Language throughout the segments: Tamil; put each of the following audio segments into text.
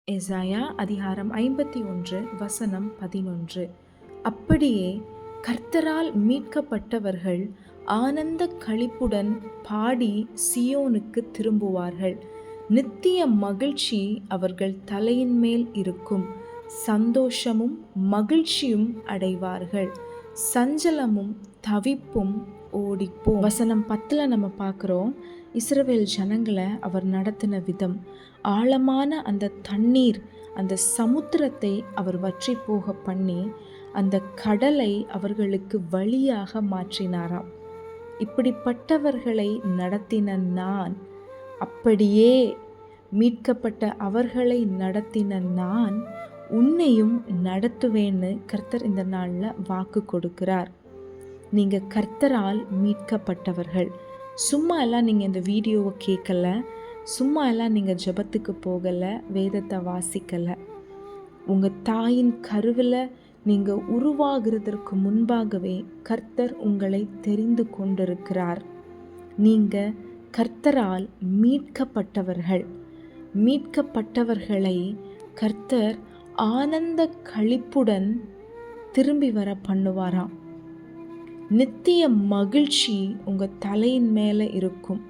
எசாயா அதிகாரம் 51 வசனம் 11. அப்படியே கர்த்தரால் மீட்கப்பட்டவர்கள் ஆனந்த களிப்புடன் பாடி சியோனுக்கு திரும்புவார்கள். நித்திய மகிழ்ச்சி அவர்கள் தலையின் மேல் இருக்கும். சந்தோஷமும் மகிழ்ச்சியும் அடைவார்கள். சஞ்சலமும் தவிப்பும் ஓடிப்போம். வசனம் 10 நம்ம பார்க்குறோம், இஸ்ரவேல் ஜனங்களை அவர் நடத்தின விதம். ஆழமான அந்த தண்ணீர், அந்த சமுத்திரத்தை அவர் வற்றி போக பண்ணி அந்த கடலை அவர்களுக்கு வழியாக மாற்றினாராம். இப்படிப்பட்டவர்களை நடத்தின நான், அப்படியே மீட்கப்பட்ட அவர்களை நடத்தின நான் உன்னையும் நடத்துவேன்னு கர்த்தர் இந்த நாளில் வாக்கு கொடுக்கிறார். நீங்கள் கர்த்தரால் மீட்கப்பட்டவர்கள். சும்மா எல்லாம் நீங்கள் இந்த வீடியோவை கேட்கல, சும்மா எல்லாம் நீங்கள் ஜெபத்துக்கு போகலை, வேதத்தை வாசிக்கலை. உங்கள் தாயின் கருவில் நீங்கள் உருவாகிறதற்கு முன்பாகவே கர்த்தர் உங்களை தெரிந்து கொண்டிருக்கிறார். நீங்கள் கர்த்தரால் மீட்கப்பட்டவர்கள். மீட்கப்பட்டவர்களை கர்த்தர் ஆனந்த களிப்புடன் திரும்பி வர பண்ணுவாராம். நித்திய மகிழ்ச்சி உங்கள் தலையின் மேலே இருக்கும்.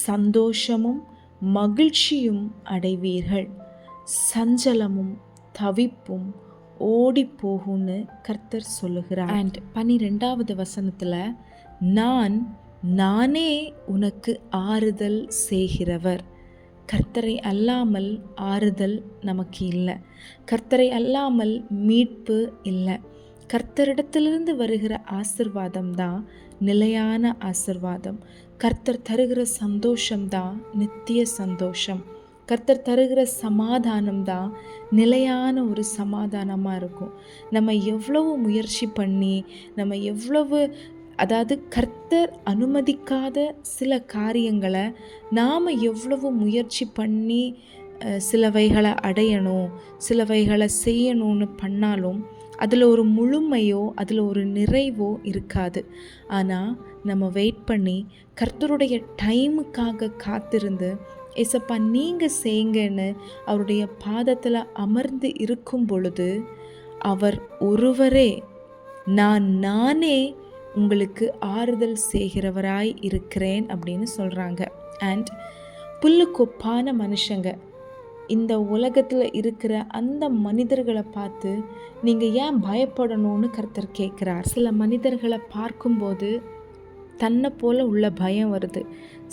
சந்தோஷமும் மகிழ்ச்சியும் அடைவீர்கள். சஞ்சலமும் தவிப்பும் ஓடி போகும்னு கர்த்தர் சொல்லுகிறார். அண்ட் 12வது வசனத்தில், நானே உனக்கு ஆறுதல் செய்கிறவர். கர்த்தரை அல்லாமல் ஆறுதல் நமக்கு இல்லை. கர்த்தரை அல்லாமல் மீட்பு இல்லை. கர்த்தரிடத்திலிருந்து வருகிற ஆசிர்வாதம் தான் நிலையான ஆசிர்வாதம். கர்த்தர் தருகிற சந்தோஷம்தான் நித்திய சந்தோஷம். கர்த்தர் தருகிற சமாதானம் தான் நிலையான ஒரு சமாதானமாக இருக்கும். நம்ம எவ்வளவு முயற்சி பண்ணி, நம்ம எவ்வளவு கர்த்தர் அனுமதிக்காத சில காரியங்களை நாம் எவ்வளவு முயற்சி பண்ணி சிலவைகளை அடையணும், சிலவைகளை செய்யணும்னு பண்ணாலும் அதில் ஒரு முழுமையோ அதில் ஒரு நிறைவோ இருக்காது. ஆனால் நம்ம வெயிட் பண்ணி கர்த்தருடைய டைமுக்காக காத்திருந்து, ஏசப்பா நீங்கள் செய்யுங்கன்னு அவருடைய பாதத்தில் அமர்ந்து இருக்கும் பொழுது அவர் ஒருவரே நானே உங்களுக்கு ஆறுதல் செய்கிறவராய் இருக்கிறேன் அப்படின்னு சொல்கிறாங்க. அண்ட் புல்லுக்கொப்பான மனுஷங்க, இந்த உலகத்தில் இருக்கிற அந்த மனிதர்களை பார்த்து நீங்கள் ஏன் பயப்படணும்னு கர்த்தர் கேட்குறார். சில மனிதர்களை பார்க்கும்போது தன்னை போல் உள்ள பயம் வருது.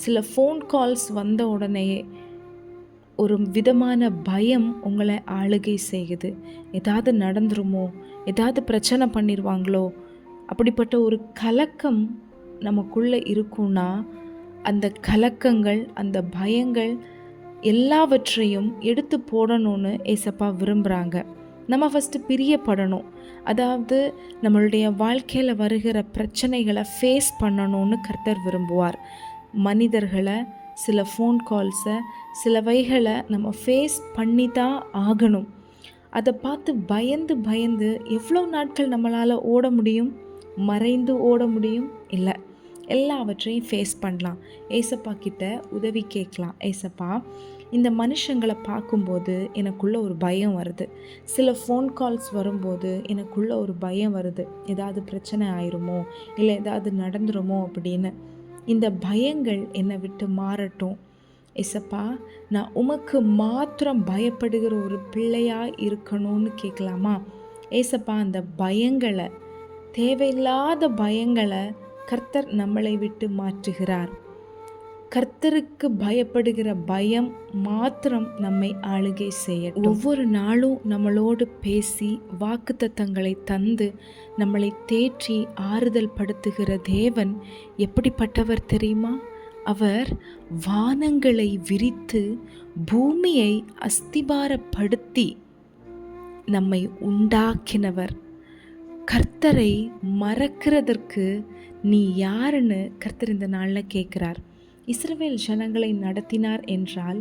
சில ஃபோன் கால்ஸ் வந்த உடனேயே ஒரு விதமான பயம் உங்களை ஆளுகை செய்யுது. ஏதாவது நடந்துருமோ, ஏதாவது பிரச்சனை பண்ணிடுவாங்களோ, அப்படிப்பட்ட ஒரு கலக்கம் நமக்குள்ளே இருக்குன்னா அந்த கலக்கங்கள், அந்த பயங்கள் எல்லாவற்றையும் எடுத்து போடணும்னு ஏசப்பா விரும்புகிறாங்க. நம்ம ஃபஸ்ட்டு பிரியப்படணும். நம்மளுடைய வாழ்க்கையில் வருகிற பிரச்சனைகளை ஃபேஸ் பண்ணணும்னு கர்த்தர் விரும்புவார். மனிதர்களை, சில ஃபோன் கால்ஸை, சிலவைகளை நம்ம ஃபேஸ் பண்ணி தான் ஆகணும். அதை பார்த்து பயந்து எவ்வளோ நாட்கள் நம்மளால் ஓட முடியும்? மறைந்து ஓட முடியும்? இல்லை. எல்லாவற்றையும் ஃபேஸ் பண்ணலாம். ஏசப்பா கிட்ட உதவி கேட்கலாம். ஏசப்பா, இந்த மனுஷங்களை பார்க்கும்போது எனக்குள்ளே ஒரு பயம் வருது. சில ஃபோன் கால்ஸ் வரும்போது எனக்குள்ளே ஒரு பயம் வருது. ஏதாவது பிரச்சனை ஆயிருமோ, இல்லை ஏதாவது நடந்துருமோ அப்படின்னு. இந்த பயங்கள் என்னை விட்டு மாறட்டும். ஏசப்பா, நான் உமக்கு மாத்திரம் பயப்படுகிற ஒரு பிள்ளையாக இருக்கணும்னு கேட்கலாமா? ஏசப்பா, அந்த பயங்களை, தேவையில்லாத பயங்களை கர்த்தர் நம்மளை விட்டு மாற்றுகிறார். கர்த்தருக்கு பயப்படுகிற பயம் மாத்திரம் நம்மை ஆளுகை செய்யட்டும். ஒவ்வொரு நாளும் நம்மளோடு பேசி வாக்குத்தத்தங்களை தந்து நம்மளை தேற்றி ஆறுதல் படுத்துகிற தேவன் எப்படிப்பட்டவர் தெரியுமா? அவர் வானங்களை விரித்து பூமியை அஸ்திபாரப்படுத்தி நம்மை உண்டாக்கினவர். கர்த்தரை மறக்கிறதற்கு நீ யாருன்னு கர்த்தர் இந்த நாளில் கேட்குறார். இஸ்ரவேல் ஜனங்களை நடத்தினார் என்றால்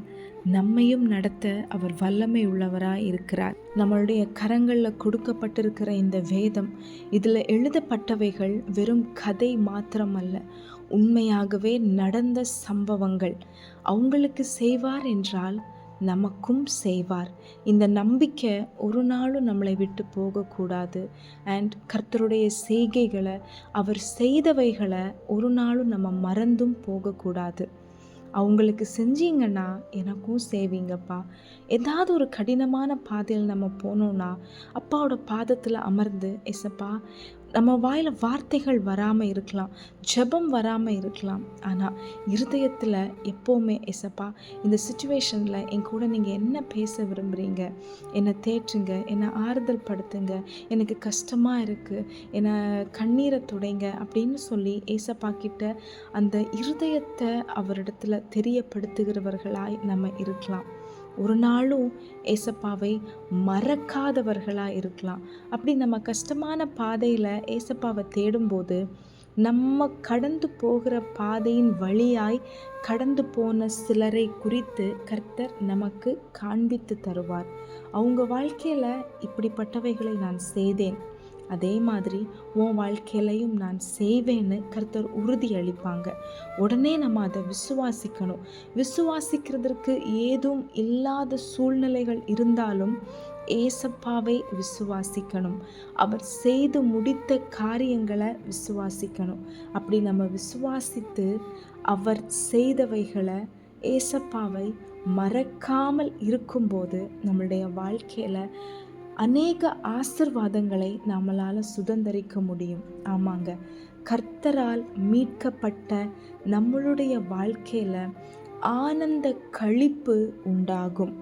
நம்மையும் நடத்த அவர் வல்லமை உள்ளவராய் இருக்கிறார். நம்மளுடைய கரங்களில் கொடுக்கப்பட்டிருக்கிற இந்த வேதம், இதில் எழுதப்பட்டவைகள் வெறும் கதை மாத்திரம் அல்ல, உண்மையாகவே நடந்த சம்பவங்கள். அவங்களுக்கு செய்வார் என்றால் நமக்கும் செய்வார். இந்த நம்பிக்கை ஒரு நாளும் நம்மளை விட்டு போகக்கூடாது. அண்ட் கர்த்தருடைய செய்கைகளை, அவர் செய்தவைகளை ஒரு நாளும் நம்ம மறந்தும் போகக்கூடாது. அவங்களுக்கு செஞ்சீங்கன்னா எனக்கும் செய்வீங்கப்பா. ஏதாவது ஒரு கடினமான பாதையில் நம்ம போனோம்னா அப்பாவோட பாதத்தில் அமர்ந்து, ஏசப்பா, நம்ம வாயில் வார்த்தைகள் வராமல் இருக்கலாம், ஜெபம் வராமல் இருக்கலாம், ஆனால் இருதயத்தில் எப்போவுமே, ஏசப்பா, இந்த சுச்சுவேஷனில் என் கூட நீங்கள் என்ன பேச விரும்புகிறீங்க, என்னை தேற்றுங்க, என்னை ஆறுதல் படுத்துங்க, எனக்கு கஷ்டமாக இருக்குது, என்னை கண்ணீரை துடைங்க அப்படின்னு சொல்லி ஏசப்பா கிட்ட அந்த இருதயத்தை அவரிடத்துல தெரியப்படுத்துகிறவர்களாய் நம்ம இருக்கலாம். ஒரு நாளும் ஏசப்பாவை மறக்காதவர்களாக இருக்கலாம். அப்படி நம்ம கஷ்டமான பாதையில் ஏசப்பாவை தேடும்போது நம்ம கடந்து போகிற பாதையின் வழியாய் கடந்து போன சிலரை குறித்து கர்த்தர் நமக்கு காண்பித்து தருவார். அவங்க வாழ்க்கையில் இப்படிப்பட்டவைகளை நான் செய்தேன், அதே மாதிரி உன் வாழ்க்கையிலையும் நான் செய்வேன்னு கர்த்தர் உறுதி அளிப்பாங்க. உடனே நம்ம அதை விசுவாசிக்கணும். விசுவாசிக்கிறதுக்கு ஏதும் இல்லாத சூழ்நிலைகள் இருந்தாலும் ஏசப்பாவை விசுவாசிக்கணும். அவர் செய்து முடித்த காரியங்களை விசுவாசிக்கணும். அப்படி நம்ம விசுவாசித்து அவர் செய்தவைகளை, ஏசப்பாவை மறக்காமல் இருக்கும்போது நம்மளுடைய வாழ்க்கையில் அநேக ஆசீர்வாதங்களை நம்மளால் சுதந்தரிக்க முடியும். ஆமாங்க, கர்த்தரால் மீட்கப்பட்ட நம்மளுடைய வாழ்க்கையில் ஆனந்த களிப்பு உண்டாகும்.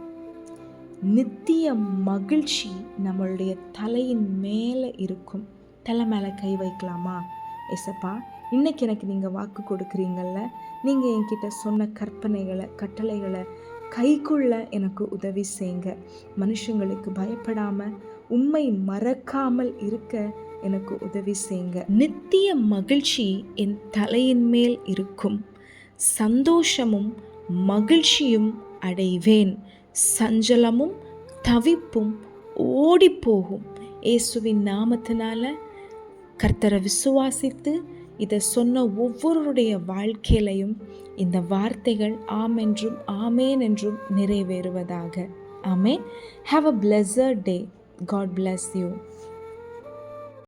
நித்திய மகிழ்ச்சி நம்மளுடைய தலையின் மேலே இருக்கும். தலை மேலே கை வைக்கலாமா? ஏசப்பா, இன்னைக்கு எனக்கு நீங்கள் வாக்கு கொடுக்குறீங்கள்ல, நீங்கள் என்கிட்ட சொன்ன கற்பனைகளை, கட்டளைகளை கைக்குள்ள எனக்கு உதவி செய்யுங்க. மனுஷங்களுக்கு பயப்படாமல் உம்மை மறக்காமல் இருக்க எனக்கு உதவி செய்யுங்க. நித்திய மகிழ்ச்சி என் தலையின் மேல் இருக்கும். சந்தோஷமும் மகிழ்ச்சியும் அடைவேன். சஞ்சலமும் தவிப்பும் ஓடிப்போகும். இயேசுவின் நாமத்தினால கர்த்தரை விசுவாசித்து இதை சொன்ன ஒவ்வொருடைய வாழ்க்கையிலையும் இந்த வார்த்தைகள் ஆம் என்றும் ஆமேன் என்றும் நிறைவேறுவதாக. ஆமேன். Have a blessed day. God bless you.